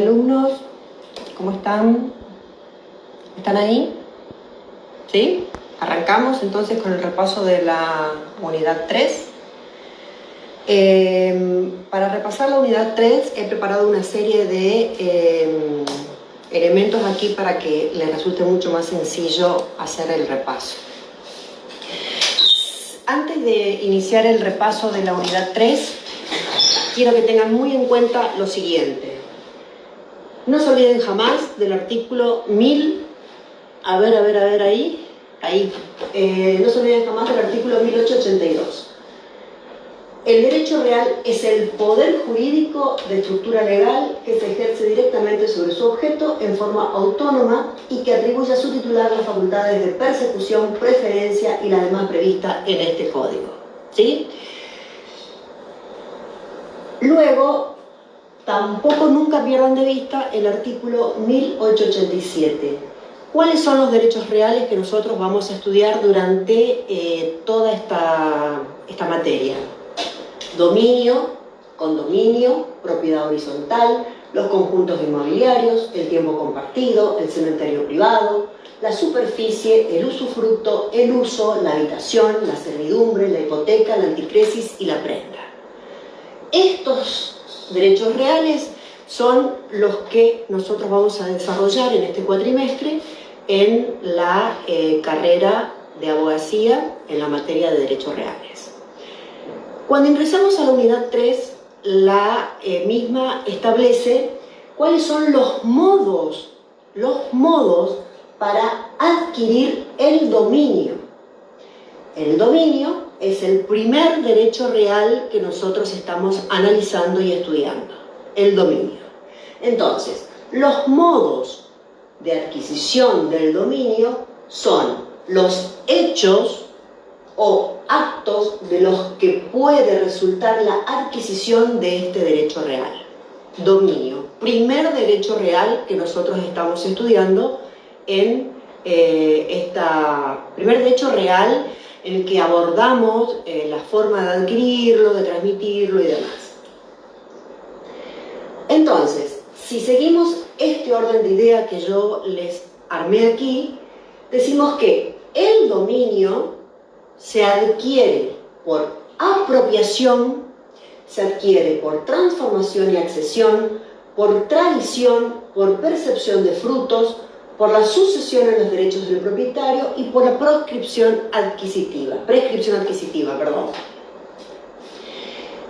Alumnos, ¿cómo están? ¿Están ahí? ¿Sí? Arrancamos entonces con el repaso de la unidad 3. Para repasar la unidad 3 he preparado una serie de elementos aquí para que les resulte mucho más sencillo hacer el repaso. Antes de iniciar el repaso de la unidad 3, quiero que tengan muy en cuenta lo siguiente. No se olviden jamás del artículo 1000, ahí. No se olviden jamás del artículo 1882. El derecho real es el poder jurídico de estructura legal que se ejerce directamente sobre su objeto en forma autónoma y que atribuye a su titular las facultades de persecución, preferencia y las demás previstas en este código. ¿Sí? Luego, tampoco nunca pierdan de vista el artículo 1887. ¿Cuáles son los derechos reales que nosotros vamos a estudiar durante toda esta materia? Dominio, condominio, propiedad horizontal, los conjuntos inmobiliarios, el tiempo compartido, el cementerio privado, la superficie, el usufructo, el uso, la habitación, la servidumbre, la hipoteca, la anticresis y la prenda. Estos derechos reales son los que nosotros vamos a desarrollar en este cuatrimestre en la carrera de abogacía en la materia de derechos reales. Cuando ingresamos a la unidad 3, la misma establece cuáles son los modos para adquirir el dominio. El dominio es el primer derecho real que nosotros estamos analizando y estudiando, el dominio. Entonces, los modos de adquisición del dominio son los hechos o actos de los que puede resultar la adquisición de este derecho real. Dominio, primer derecho real que nosotros estamos estudiando en primer derecho real en el que abordamos la forma de adquirirlo, de transmitirlo y demás. Entonces, si seguimos este orden de idea que yo les armé aquí, decimos que el dominio se adquiere por apropiación, se adquiere por transformación y accesión, por tradición, por percepción de frutos, por la sucesión en los derechos del propietario y por la prescripción adquisitiva.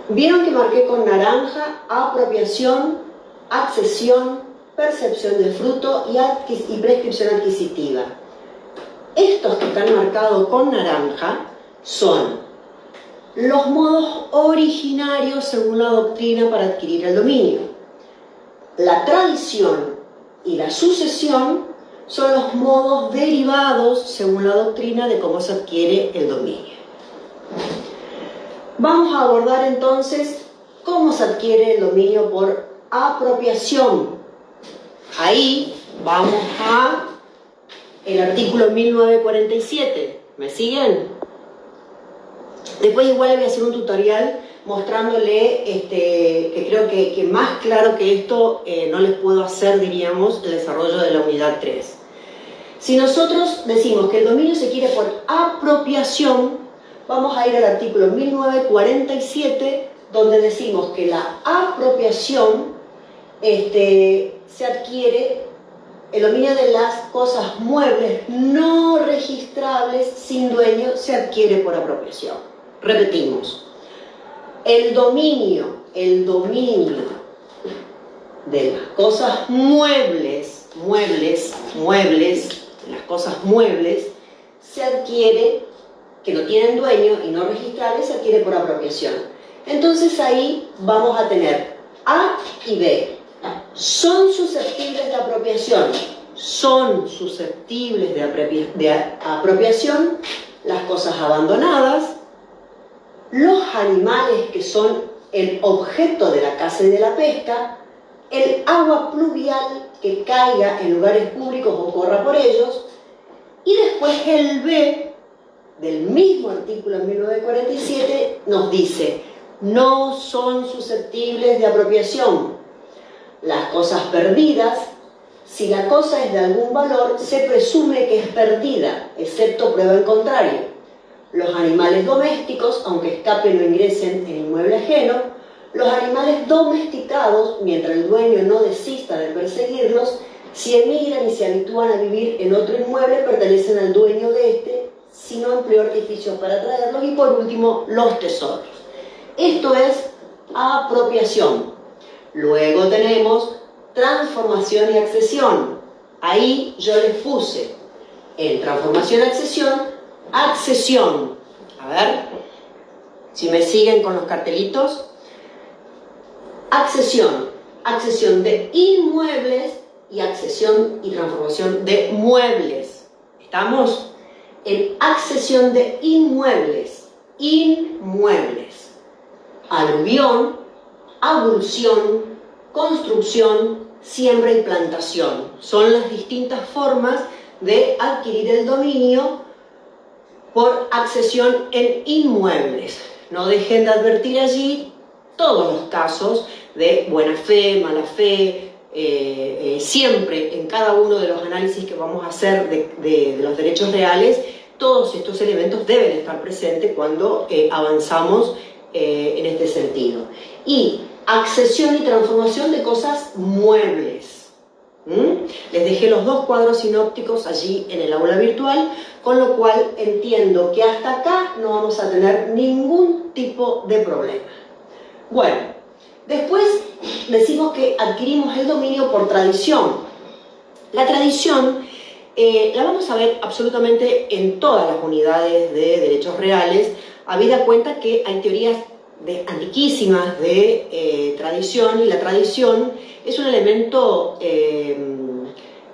Vieron que marqué con naranja apropiación, accesión, percepción de fruto y prescripción adquisitiva. Estos que están marcados con naranja son los modos originarios según la doctrina para adquirir el dominio. La tradición y la sucesión son los modos derivados según la doctrina de cómo se adquiere el dominio. Vamos a abordar entonces cómo se adquiere el dominio por apropiación. Ahí vamos a el artículo 1947. ¿Me siguen? Después igual le voy a hacer un tutorial mostrándole, que creo que más claro que esto no les puedo hacer, diríamos, el desarrollo de la unidad 3. Si nosotros decimos que el dominio se quiere por apropiación, vamos a ir al artículo 1947, donde decimos que la apropiación se adquiere, el dominio de las cosas muebles no registrables sin dueño se adquiere por apropiación. Repetimos. El dominio de las cosas muebles, las cosas muebles, se adquiere, que no tienen dueño y no registrables, se adquiere por apropiación. Entonces ahí vamos a tener A y B. Son susceptibles de apropiación. Son susceptibles de apropiación las cosas abandonadas, los animales que son el objeto de la caza y de la pesca, el agua pluvial que caiga en lugares públicos o corra por ellos, y después el B del mismo artículo 1947 nos dice: no son susceptibles de apropiación las cosas perdidas. Si la cosa es de algún valor, se presume que es perdida, excepto prueba en contrario. Los animales domésticos, aunque escapen o ingresen en inmueble ajeno, los animales domesticados, mientras el dueño no desista de perseguirlos, si emigran y se habitúan a vivir en otro inmueble, pertenecen al dueño de este, si no empleó artificios para traerlos. Y por último, los tesoros. Esto es apropiación. Luego tenemos transformación y accesión. Ahí yo les puse en transformación y accesión. A ver, si me siguen con los cartelitos. Accesión de inmuebles y accesión y transformación de muebles. ¿Estamos? En accesión de inmuebles. Aluvión, abulsión, construcción, siembra y plantación. Son las distintas formas de adquirir el dominio por accesión en inmuebles. No dejen de advertir allí todos los casos de buena fe, mala fe. Siempre en cada uno de los análisis que vamos a hacer de los derechos reales, todos estos elementos deben estar presentes cuando avanzamos en este sentido. Y accesión y transformación de cosas muebles. Les dejé los dos cuadros sinópticos allí en el aula virtual, con lo cual entiendo que hasta acá no vamos a tener ningún tipo de problema. Bueno, después decimos que adquirimos el dominio por tradición. La tradición la vamos a ver absolutamente en todas las unidades de derechos reales, habida cuenta que hay teorías antiquísimas de tradición, y la tradición es un elemento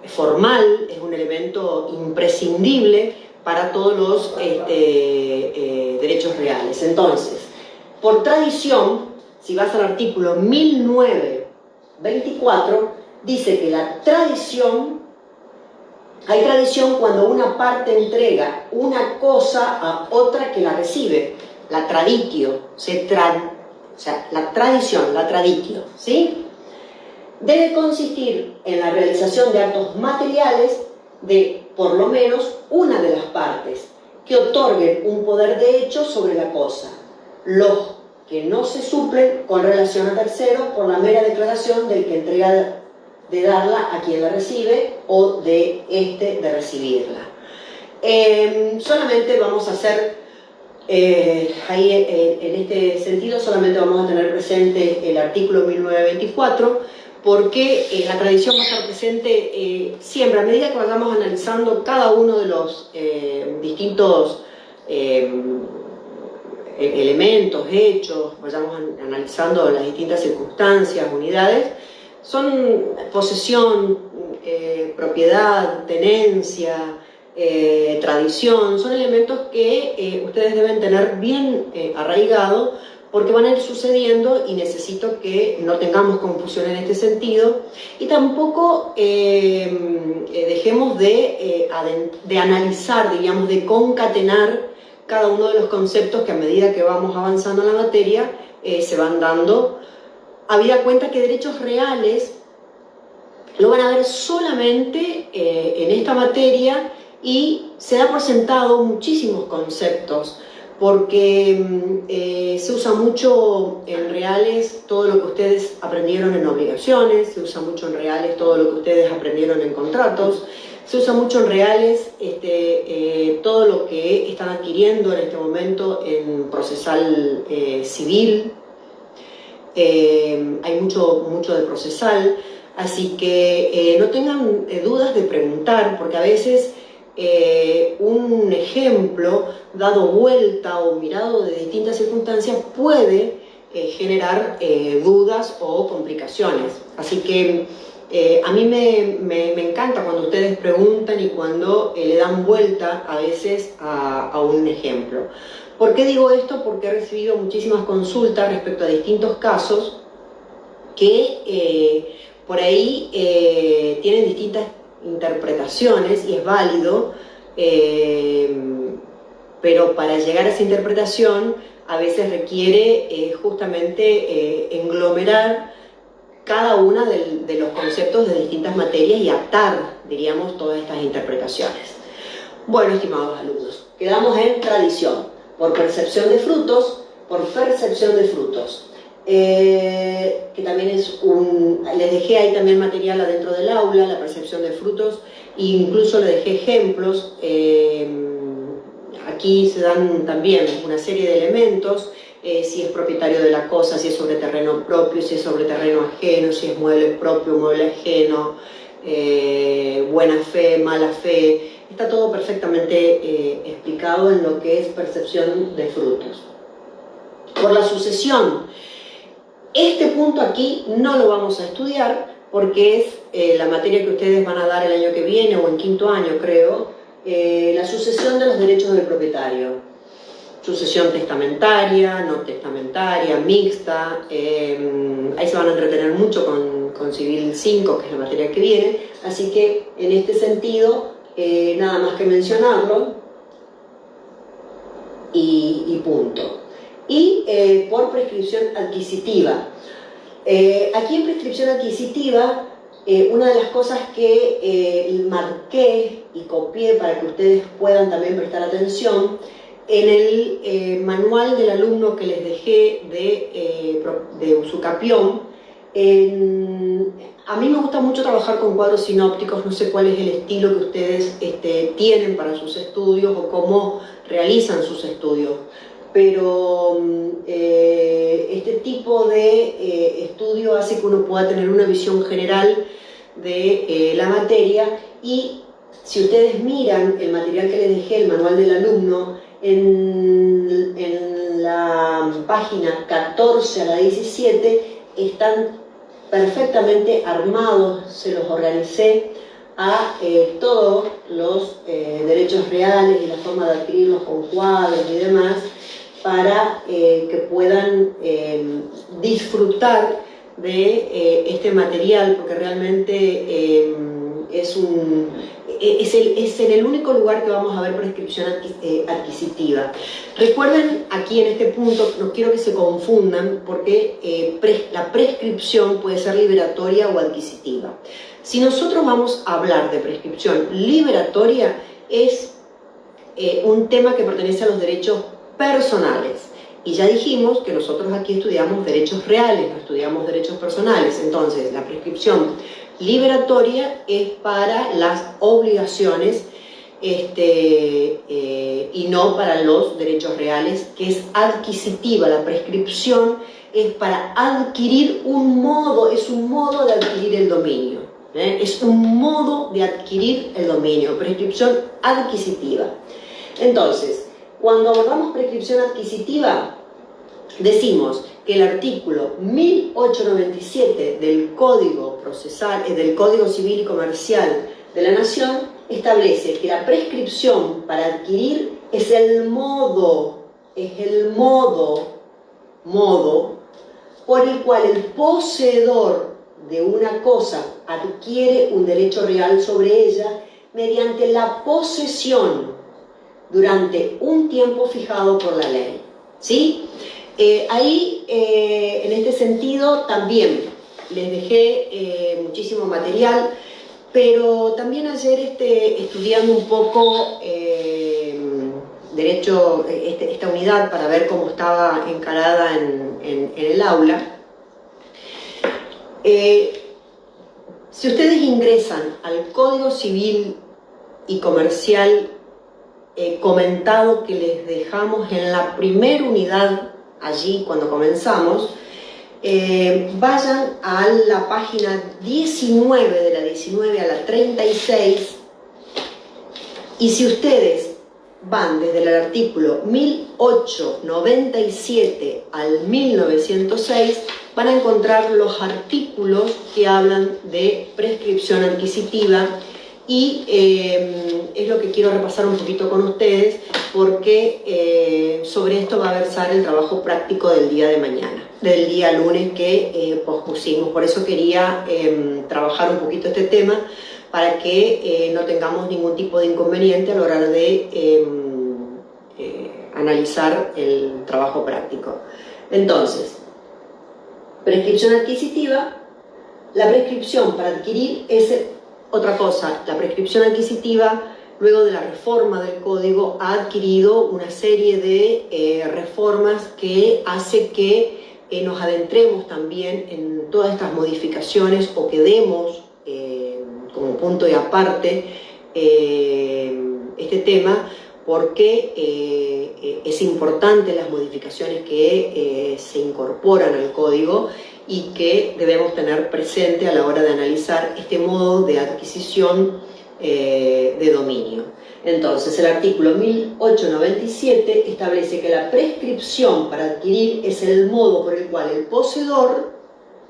formal, es un elemento imprescindible para todos los derechos reales. Entonces, por tradición, si vas al artículo 1924, dice que la tradición, hay tradición cuando una parte entrega una cosa a otra que la recibe. La traditio, o sea, la tradición, la traditio, ¿sí? Debe consistir en la realización de actos materiales de, por lo menos, una de las partes, que otorguen un poder de hecho sobre la cosa, los que no se suplen con relación a terceros por la mera declaración del que entrega de darla a quien la recibe o de este de recibirla. Solamente vamos a hacer ahí en este sentido solamente vamos a tener presente el artículo 1924, porque la tradición va a estar presente siempre a medida que vayamos analizando cada uno de los distintos elementos, hechos, vayamos analizando las distintas circunstancias, unidades. Son posesión, propiedad, tenencia, tradición, son elementos que ustedes deben tener bien arraigados, porque van a ir sucediendo y necesito que no tengamos confusión en este sentido, y tampoco dejemos de analizar, diríamos, de concatenar cada uno de los conceptos que a medida que vamos avanzando en la materia se van dando, habida cuenta que derechos reales lo van a ver solamente en esta materia, y se da por sentado muchísimos conceptos, porque se usa mucho en reales todo lo que ustedes aprendieron en obligaciones, se usa mucho en reales todo lo que ustedes aprendieron en contratos, se usa mucho en reales todo lo que están adquiriendo en este momento en procesal civil. Hay mucho de procesal, así que no tengan dudas de preguntar, porque a veces un ejemplo dado vuelta o mirado de distintas circunstancias puede generar dudas o complicaciones. Así que a mí me encanta cuando ustedes preguntan y cuando le dan vuelta a veces a un ejemplo. ¿Por qué digo esto? Porque he recibido muchísimas consultas respecto a distintos casos que por ahí tienen distintas interpretaciones, y es válido, pero para llegar a esa interpretación a veces requiere justamente englomerar cada una de los conceptos de distintas materias y atar, diríamos, todas estas interpretaciones. Bueno, estimados alumnos, quedamos en tradición, por percepción de frutos, por percepción de frutos. Que también es les dejé ahí también material adentro del aula, la percepción de frutos, e incluso le dejé ejemplos. Aquí se dan también una serie de elementos, si es propietario de la cosa, si es sobre terreno propio, si es sobre terreno ajeno, si es mueble propio, mueble ajeno, buena fe, mala fe. Está todo perfectamente explicado en lo que es percepción de frutos. Por la sucesión, este punto aquí no lo vamos a estudiar porque es la materia que ustedes van a dar el año que viene o en quinto año, creo, la sucesión de los derechos del propietario. Sucesión testamentaria, no testamentaria, mixta, ahí se van a entretener mucho con Civil 5, que es la materia que viene, así que en este sentido, nada más que mencionarlo y punto. Y por prescripción adquisitiva. Aquí en prescripción adquisitiva, una de las cosas que marqué y copié para que ustedes puedan también prestar atención, en el manual del alumno que les dejé de Usucapión, a mí me gusta mucho trabajar con cuadros sinópticos, no sé cuál es el estilo que ustedes tienen para sus estudios o cómo realizan sus estudios, pero este tipo de estudio hace que uno pueda tener una visión general de la materia. Y si ustedes miran el material que les dejé, el manual del alumno, en la página 14 a la 17 están perfectamente armados, se los organicé a todos los derechos reales y la forma de adquirirlos con cuadros y demás, para que puedan disfrutar de este material, porque realmente es en el único lugar que vamos a ver prescripción adquisitiva. Recuerden aquí en este punto, no quiero que se confundan, porque la prescripción puede ser liberatoria o adquisitiva. Si nosotros vamos a hablar de prescripción liberatoria, es un tema que pertenece a los derechos personales. Y ya dijimos que nosotros aquí estudiamos derechos reales, no estudiamos derechos personales. Entonces, la prescripción liberatoria es para las obligaciones y no para los derechos reales, que es adquisitiva. La prescripción es para adquirir un modo, es un modo de adquirir el dominio. Es un modo de adquirir el dominio, prescripción adquisitiva. Entonces, cuando abordamos prescripción adquisitiva, decimos que el artículo 1897 del Código del Código Civil y Comercial de la Nación establece que la prescripción para adquirir es el modo por el cual el poseedor de una cosa adquiere un derecho real sobre ella mediante la posesión durante un tiempo fijado por la ley. ¿Sí? Ahí, en este sentido, también les dejé muchísimo material, pero también ayer estudiando un poco derecho, esta unidad, para ver cómo estaba encarada en el aula. Si ustedes ingresan al Código Civil y Comercial comentado que les dejamos en la primera unidad, allí cuando comenzamos, vayan a la página 19, de la 19 a la 36, y si ustedes van desde el artículo 1897 al 1906, van a encontrar los artículos que hablan de prescripción adquisitiva. Y es lo que quiero repasar un poquito con ustedes, porque sobre esto va a versar el trabajo práctico del día de mañana, del día lunes que pospusimos. Por eso quería trabajar un poquito este tema, para que no tengamos ningún tipo de inconveniente a la hora de analizar el trabajo práctico. Entonces, prescripción adquisitiva La prescripción para adquirir es otra cosa. La prescripción adquisitiva, luego de la reforma del código, ha adquirido una serie de reformas que hace que nos adentremos también en todas estas modificaciones o que demos como punto y aparte este tema, porque es importante las modificaciones que se incorporan al código y que debemos tener presente a la hora de analizar este modo de adquisición de dominio. Entonces, el artículo 1897 establece que la prescripción para adquirir es el modo por el cual el poseedor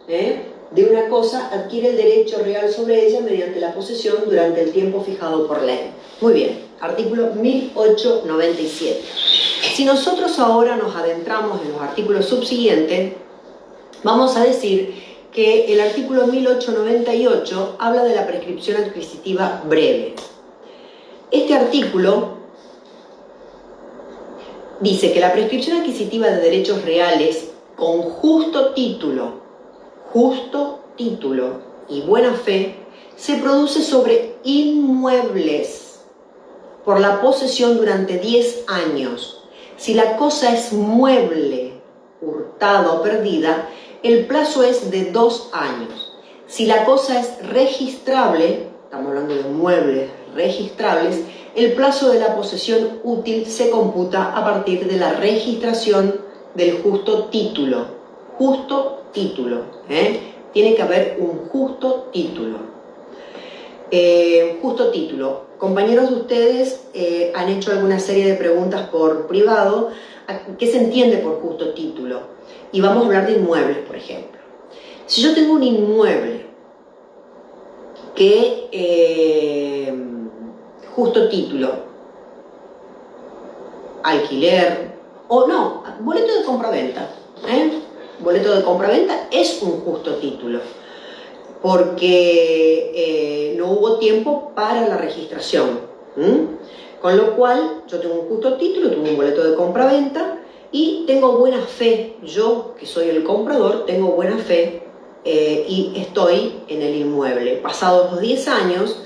de una cosa adquiere el derecho real sobre ella mediante la posesión durante el tiempo fijado por ley. Muy bien, artículo 1897. Si nosotros ahora nos adentramos en los artículos subsiguientes, vamos a decir que el artículo 1898 habla de la prescripción adquisitiva breve. Este artículo dice que la prescripción adquisitiva de derechos reales con justo título y buena fe se produce sobre inmuebles por la posesión durante 10 años. Si la cosa es mueble, hurtada o perdida, el plazo es de 2 años. Si la cosa es registrable, estamos hablando de muebles registrables, el plazo de la posesión útil se computa a partir de la registración del justo título. Justo título, tiene que haber un justo título. Justo título. Compañeros de ustedes han hecho alguna serie de preguntas por privado. ¿Qué se entiende por justo título? Y vamos a hablar de inmuebles, por ejemplo. Si yo tengo un inmueble que justo título, alquiler, o no, boleto de compraventa. Boleto de compraventa es un justo título, porque no hubo tiempo para la registración. Con lo cual, yo tengo un justo título, tengo un boleto de compraventa y tengo buena fe. Yo, que soy el comprador, tengo buena fe y estoy en el inmueble. Pasados los 10 años,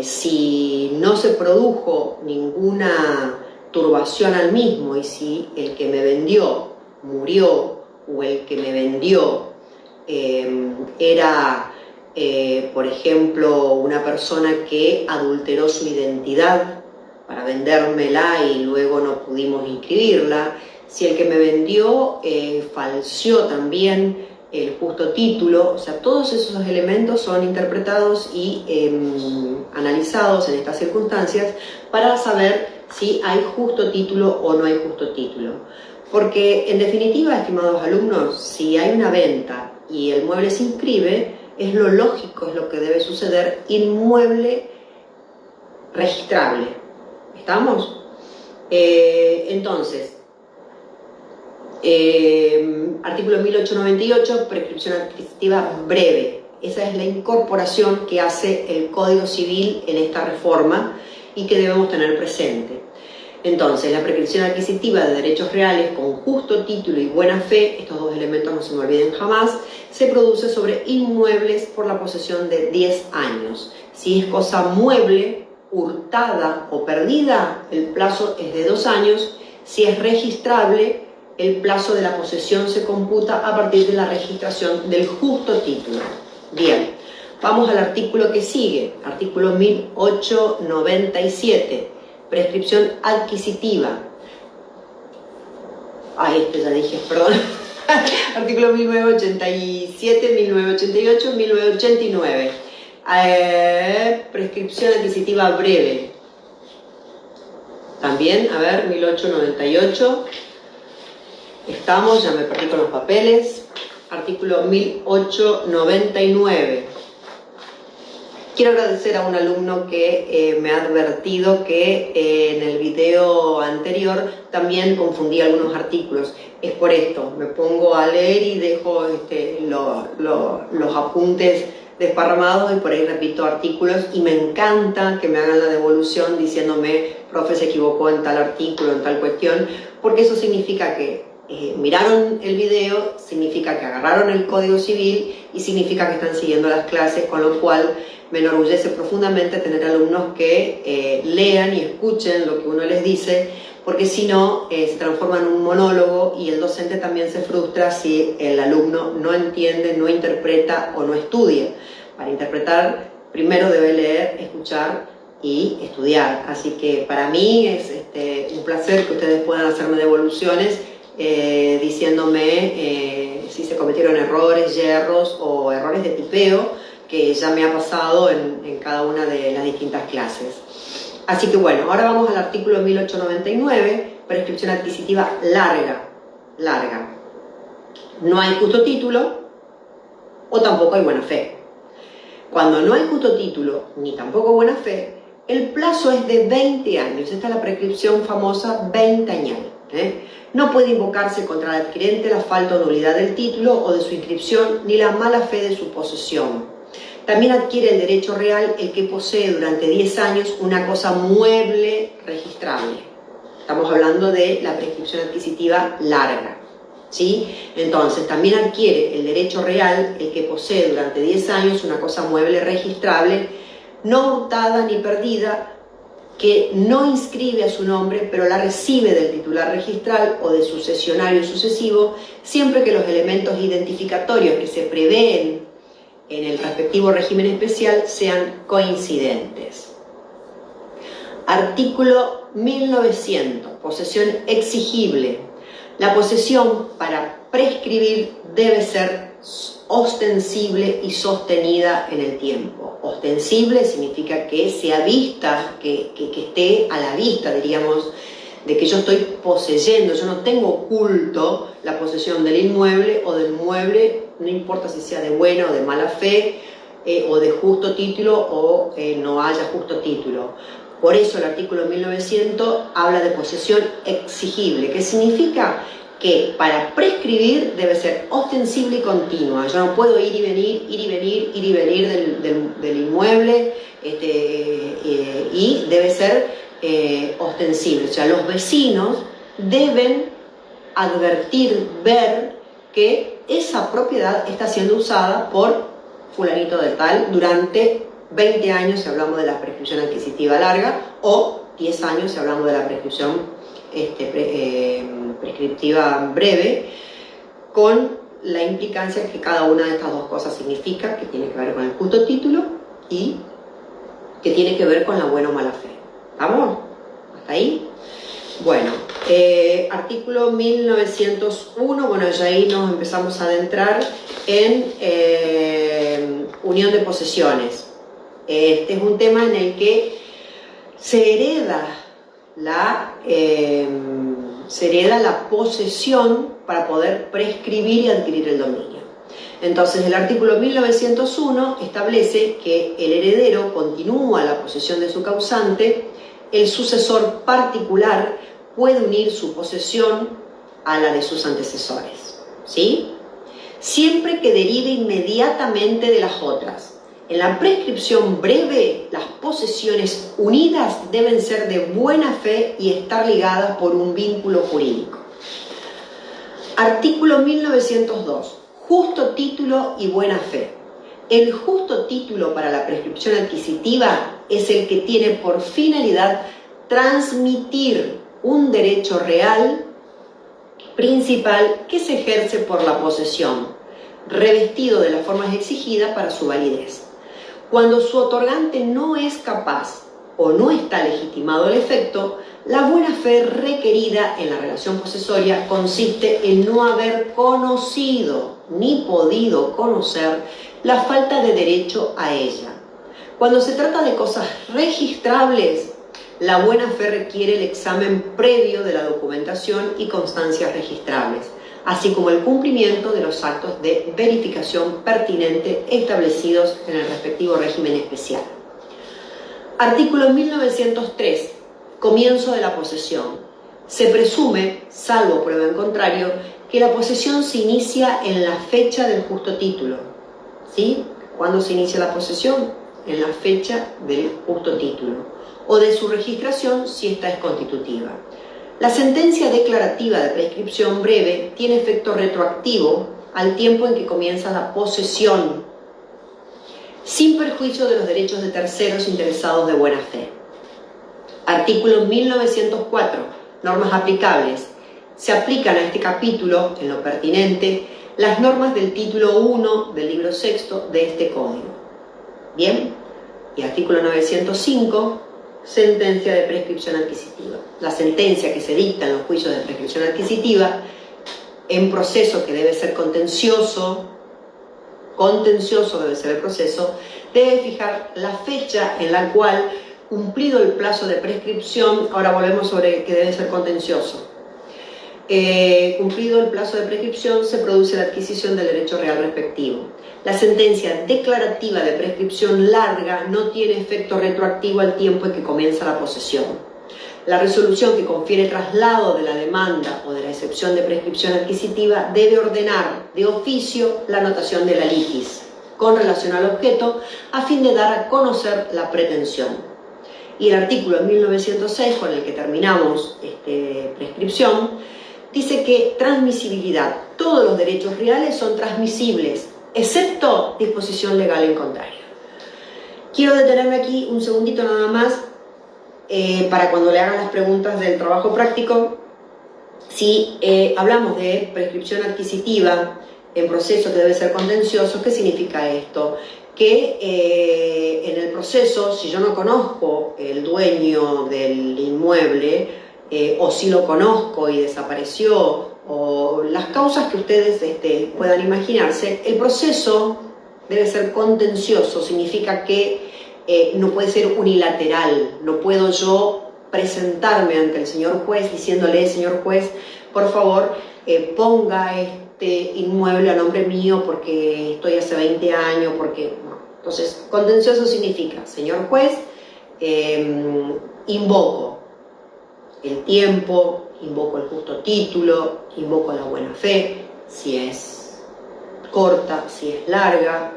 si no se produjo ninguna turbación al mismo y si el que me vendió murió o el que me vendió era, por ejemplo, una persona que adulteró su identidad para vendérmela y luego no pudimos inscribirla, si el que me vendió falseó también el justo título, o sea, todos esos elementos son interpretados y analizados en estas circunstancias para saber si hay justo título o no hay justo título. Porque, en definitiva, estimados alumnos, si hay una venta y el mueble se inscribe, es lo lógico, es lo que debe suceder, inmueble registrable. ¿Estamos? Entonces, artículo 1898, prescripción adquisitiva breve. Esa es la incorporación que hace el Código Civil en esta reforma y que debemos tener presente. Entonces, la prescripción adquisitiva de derechos reales con justo título y buena fe, estos dos elementos no se me olviden jamás, se produce sobre inmuebles por la posesión de 10 años. Si es cosa mueble, hurtada o perdida, el plazo es de 2 años. Si es registrable, el plazo de la posesión se computa a partir de la registración del justo título. Bien, vamos al artículo que sigue, artículo 1897. Prescripción adquisitiva. Ya dije, perdón. Artículo 1987, 1988, 1989. Prescripción adquisitiva breve. También, 1898. Estamos, ya me perdí con los papeles. Artículo 1899. Quiero agradecer a un alumno que me ha advertido que en el video anterior también confundí algunos artículos. Es por esto, me pongo a leer y dejo los apuntes desparramados y por ahí repito artículos y me encanta que me hagan la devolución diciéndome, profe, se equivocó en tal artículo, en tal cuestión, porque eso significa que miraron el video, significa que agarraron el Código Civil y significa que están siguiendo las clases, con lo cual me enorgullece profundamente tener alumnos que lean y escuchen lo que uno les dice, porque si no se transforma en un monólogo y el docente también se frustra si el alumno no entiende, no interpreta o no estudia. Para interpretar primero debe leer, escuchar y estudiar. Así que para mí es un placer que ustedes puedan hacerme devoluciones diciéndome si se cometieron errores, yerros o errores de tipeo, que ya me ha pasado en cada una de las distintas clases. Así que bueno, ahora vamos al artículo 1899, prescripción adquisitiva larga. No hay justo título o tampoco hay buena fe. Cuando no hay justo título ni tampoco buena fe, el plazo es de 20 años. Esta es la prescripción famosa 20 años. No puede invocarse contra el adquirente la falta o nulidad del título o de su inscripción ni la mala fe de su posesión. También adquiere el derecho real el que posee durante 10 años una cosa mueble registrable. Estamos hablando de la prescripción adquisitiva larga, ¿sí? Entonces, también adquiere el derecho real el que posee durante 10 años una cosa mueble registrable, no hurtada ni perdida, que no inscribe a su nombre, pero la recibe del titular registral o de sucesionario sucesivo, siempre que los elementos identificatorios que se prevén en el respectivo régimen especial sean coincidentes. Artículo 1900. Posesión exigible. La posesión para prescribir debe ser ostensible y sostenida en el tiempo. Ostensible significa que sea vista, que esté a la vista, diríamos, de que yo estoy poseyendo. Yo no tengo oculto la posesión del inmueble o del mueble, no importa si sea de buena o de mala fe, o de justo título o no haya justo título. Por eso el artículo 1900 habla de posesión exigible, que significa que para prescribir debe ser ostensible y continua. Yo no puedo ir y venir del inmueble, y debe ser ostensible. O sea, los vecinos deben advertir, ver que esa propiedad está siendo usada por fulanito de tal durante 20 años si hablamos de la prescripción adquisitiva larga, o 10 años si hablamos de la prescripción prescriptiva breve, con la implicancia que cada una de estas dos cosas significa, que tiene que ver con el justo título y que tiene que ver con la buena o mala fe. ¿Vamos? ¿Hasta ahí? Bueno, artículo 1901, bueno, ya ahí nos empezamos a adentrar en unión de posesiones. Este es un tema en el que se hereda la posesión para poder prescribir y adquirir el dominio. Entonces, el artículo 1901 establece que el heredero continúa la posesión de su causante, el sucesor particular puede unir su posesión a la de sus antecesores, ¿sí? Siempre que derive inmediatamente de las otras. En la prescripción breve, las posesiones unidas deben ser de buena fe y estar ligadas por un vínculo jurídico. Artículo 1902. Justo título y buena fe. El justo título para la prescripción adquisitiva es el que tiene por finalidad transmitir un derecho real principal que se ejerce por la posesión, revestido de las formas exigidas para su validez. Cuando su otorgante no es capaz o no está legitimado el efecto, la buena fe requerida en la relación posesoria consiste en no haber conocido ni podido conocer la falta de derecho a ella. Cuando se trata de cosas registrables, la buena fe requiere el examen previo de la documentación y constancias registrables, así como el cumplimiento de los actos de verificación pertinente establecidos en el respectivo régimen especial. Artículo 1903. Comienzo de la posesión. Se presume, salvo prueba en contrario, que la posesión se inicia en la fecha del justo título. ¿Sí? ¿Cuándo se inicia la posesión? En la fecha del justo título. O de su registración si esta es constitutiva. La sentencia declarativa de prescripción breve tiene efecto retroactivo al tiempo en que comienza la posesión, sin perjuicio de los derechos de terceros interesados de buena fe. Artículo 1904. Normas aplicables. Se aplican a este capítulo, en lo pertinente, las normas del título 1 del libro sexto de este código. Bien, y artículo 905, sentencia de prescripción adquisitiva. La sentencia que se dicta en los juicios de prescripción adquisitiva, en proceso que debe ser contencioso debe ser el proceso, debe fijar la fecha en la cual, cumplido el plazo de prescripción, ahora volvemos sobre que debe ser contencioso, cumplido el plazo de prescripción, se produce la adquisición del derecho real respectivo. La sentencia declarativa de prescripción larga no tiene efecto retroactivo al tiempo en que comienza la posesión. La resolución que confiere traslado de la demanda o de la excepción de prescripción adquisitiva debe ordenar de oficio la anotación de la litis con relación al objeto a fin de dar a conocer la pretensión. Y el artículo 1906, con el que terminamos prescripción, dice que transmisibilidad. Todos los derechos reales son transmisibles, excepto disposición legal en contrario. Quiero detenerme aquí un segundito nada más para cuando le hagan las preguntas del trabajo práctico. Si hablamos de prescripción adquisitiva en proceso que debe ser contencioso, ¿qué significa esto? Que en el proceso, si yo no conozco el dueño del inmueble, o si lo conozco y desapareció, o las causas que ustedes puedan imaginarse, el proceso debe ser contencioso. Significa que no puede ser unilateral. No puedo yo presentarme ante el señor juez diciéndole: señor juez, por favor, ponga este inmueble a nombre mío porque estoy hace 20 años, porque no. Entonces, contencioso significa: señor juez, invoco el tiempo, invoco el justo título, invoco la buena fe, si es corta, si es larga,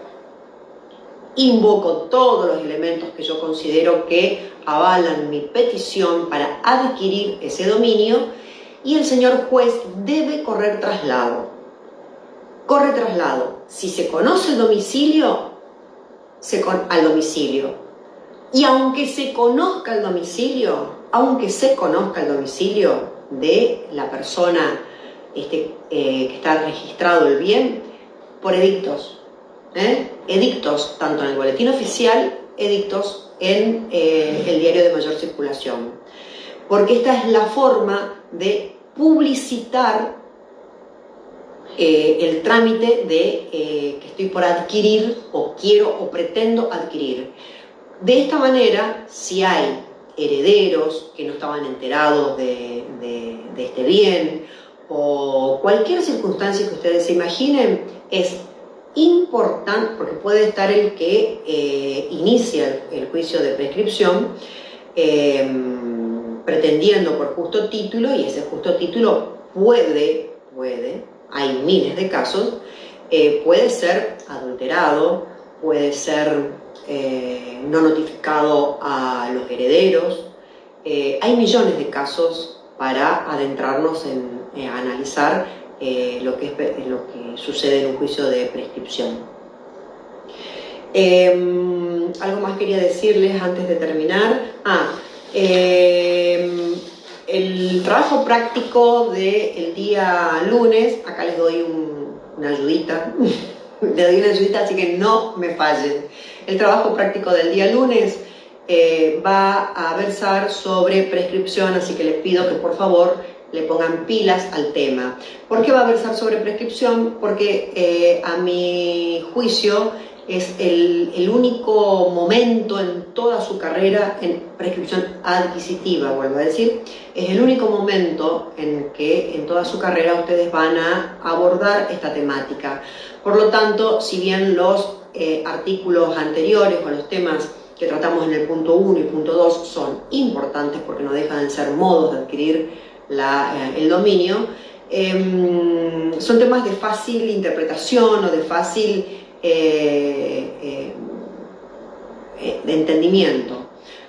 invoco todos los elementos que yo considero que avalan mi petición para adquirir ese dominio, y el señor juez debe correr traslado. Corre traslado. Si se conoce el domicilio, al domicilio. Y aunque se conozca el domicilio, de la persona que está registrado el bien, por edictos. Edictos tanto en el boletín oficial, edictos en el diario de mayor circulación. Porque esta es la forma de publicitar el trámite de que estoy por adquirir, o quiero o pretendo adquirir. De esta manera, si hay herederos que no estaban enterados de este bien, o cualquier circunstancia que ustedes se imaginen, es importante, porque puede estar el que inicia el juicio de prescripción pretendiendo por justo título, y ese justo título puede, hay miles de casos, puede ser adulterado, puede ser no notificado a los herederos. Hay millones de casos para adentrarnos en analizar lo que sucede en un juicio de prescripción. Algo más quería decirles antes de terminar. El trabajo práctico del día lunes, acá les doy una ayudita, así que no me fallen. El trabajo práctico del día lunes va a versar sobre prescripción, así que les pido que por favor le pongan pilas al tema. ¿Por qué va a versar sobre prescripción? Porque a mi juicio es el único momento en toda su carrera en prescripción adquisitiva, vuelvo a decir, es el único momento en que en toda su carrera ustedes van a abordar esta temática. Por lo tanto, si bien los artículos anteriores o los temas que tratamos en el punto 1 y punto 2 son importantes porque no dejan de ser modos de adquirir el dominio, son temas de fácil interpretación o de fácil de entendimiento.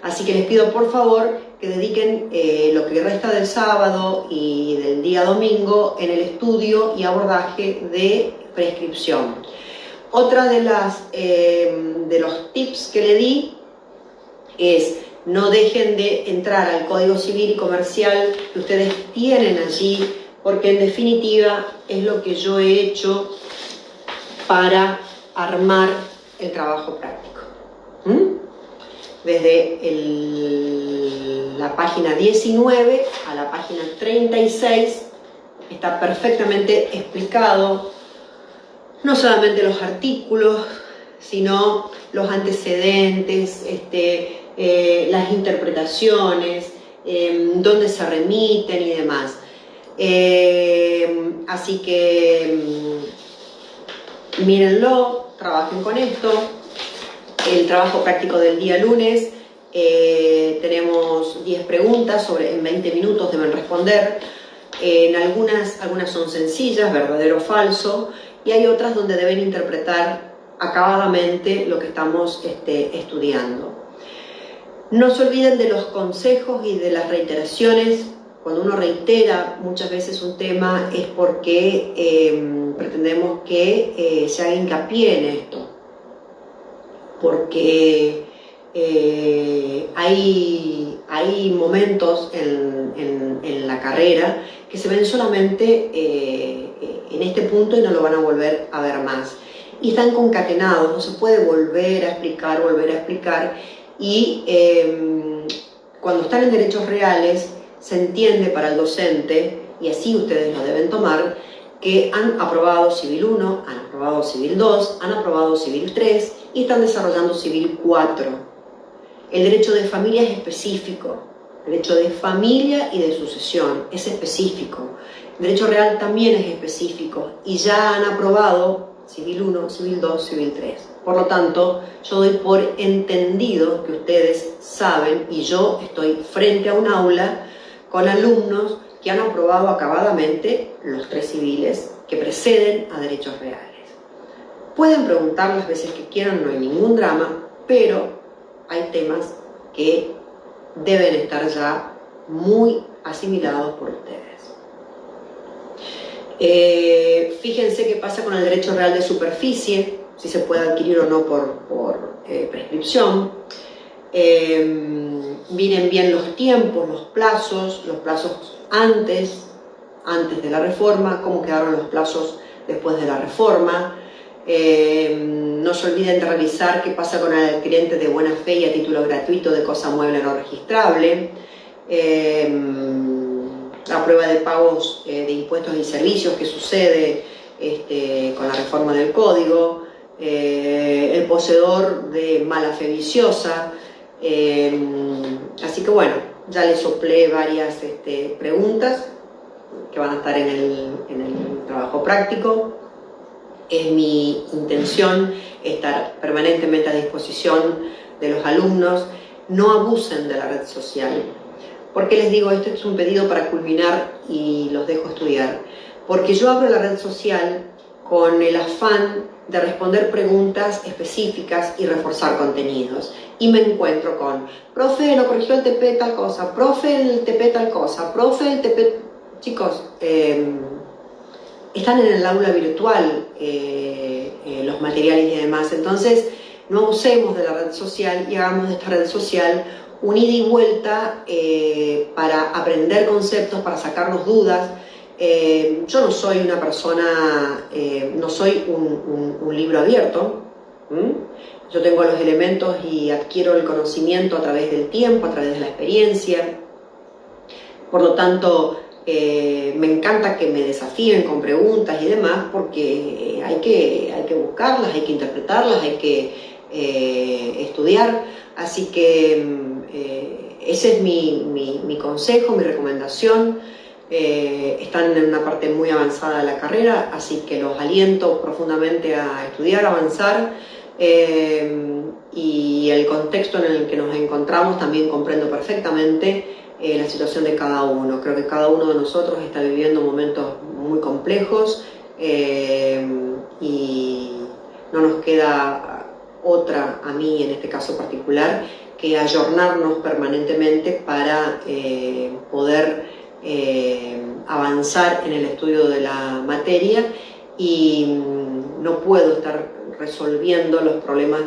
Así que les pido por favor que dediquen lo que resta del sábado y del día domingo en el estudio y abordaje de prescripción. Otra de los tips que le di es: no dejen de entrar al Código Civil y Comercial que ustedes tienen allí, porque en definitiva es lo que yo he hecho para armar el trabajo práctico. Desde la página 19 a la página 36 está perfectamente explicado no solamente los artículos, sino los antecedentes, las interpretaciones, dónde se remiten y demás. Así que mírenlo, trabajen con esto. El trabajo práctico del día lunes, tenemos 10 preguntas, en 20 minutos deben responder. Algunas son sencillas, verdadero o falso, y hay otras donde deben interpretar acabadamente lo que estamos estudiando. No se olviden de los consejos y de las reiteraciones. Cuando uno reitera muchas veces un tema es porque pretendemos que se haga hincapié en esto, porque hay momentos en la carrera que se ven solamente en este punto y no lo van a volver a ver más. Y están concatenados, no se puede volver a explicar. Y cuando están en derechos reales, se entiende para el docente, y así ustedes lo deben tomar, que han aprobado Civil 1, han aprobado Civil 2, han aprobado Civil 3 y están desarrollando Civil 4. El derecho de familia es específico, el derecho de familia y de sucesión es específico, el derecho real también es específico y ya han aprobado Civil 1, Civil 2, Civil 3. Por lo tanto, yo doy por entendido que ustedes saben, y yo estoy frente a un aula con alumnos que han aprobado acabadamente los 3 civiles que preceden a derechos reales. Pueden preguntar las veces que quieran, no hay ningún drama, pero hay temas que deben estar ya muy asimilados por ustedes. Fíjense qué pasa con el derecho real de superficie, si se puede adquirir o no por prescripción. Miren bien los tiempos, los plazos antes de la reforma, cómo quedaron los plazos después de la reforma. No se olviden de revisar qué pasa con el adquirente de buena fe y a título gratuito de cosa mueble no registrable. La prueba de pagos de impuestos y servicios que sucede con la reforma del código. El poseedor de mala fe viciosa. Así que bueno, ya les soplé varias preguntas que van a estar en el trabajo práctico. Es mi intención estar permanentemente a disposición de los alumnos. No abusen de la red social. ¿Por qué les digo esto? Es un pedido para culminar y los dejo estudiar. Porque yo abro la red social con el afán de responder preguntas específicas y reforzar contenidos. Y me encuentro con: profe, no corrigió el TP tal cosa, profe, el TP tal cosa, profe, el TP... Chicos, están en el aula virtual los materiales y demás, entonces no abusemos de la red social y hagamos de esta red social un ida y vuelta para aprender conceptos, para sacarnos dudas. Yo no soy una persona, no soy un libro abierto. Yo tengo los elementos y adquiero el conocimiento a través del tiempo, a través de la experiencia. Por lo tanto, me encanta que me desafíen con preguntas y demás, porque hay que buscarlas, hay que interpretarlas, hay que estudiar. Así que ese es mi consejo, mi recomendación. Están en una parte muy avanzada de la carrera, así que los aliento profundamente a estudiar, a avanzar, y el contexto en el que nos encontramos también comprendo perfectamente la situación de cada uno. Creo que cada uno de nosotros está viviendo momentos muy complejos y no nos queda otra, a mí en este caso particular, que ayornarnos permanentemente para poder avanzar en el estudio de la materia, y no puedo estar resolviendo los problemas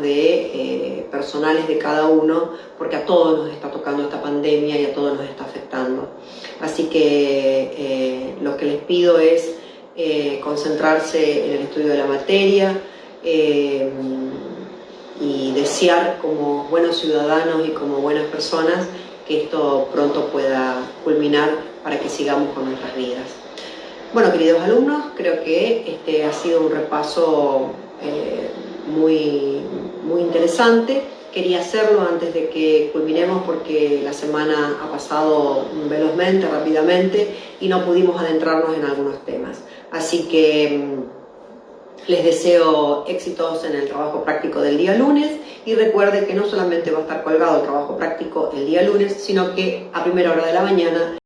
personales de cada uno, porque a todos nos está tocando esta pandemia y a todos nos está afectando. Así que lo que les pido es concentrarse en el estudio de la materia y desear, como buenos ciudadanos y como buenas personas, que esto pronto pueda culminar para que sigamos con nuestras vidas. Bueno, queridos alumnos, creo que este ha sido un repaso muy interesante. Quería hacerlo antes de que culminemos porque la semana ha pasado velozmente, rápidamente, y no pudimos adentrarnos en algunos temas. Así que les deseo éxitos en el trabajo práctico del día lunes, y recuerden que no solamente va a estar colgado el trabajo práctico el día lunes, sino que a primera hora de la mañana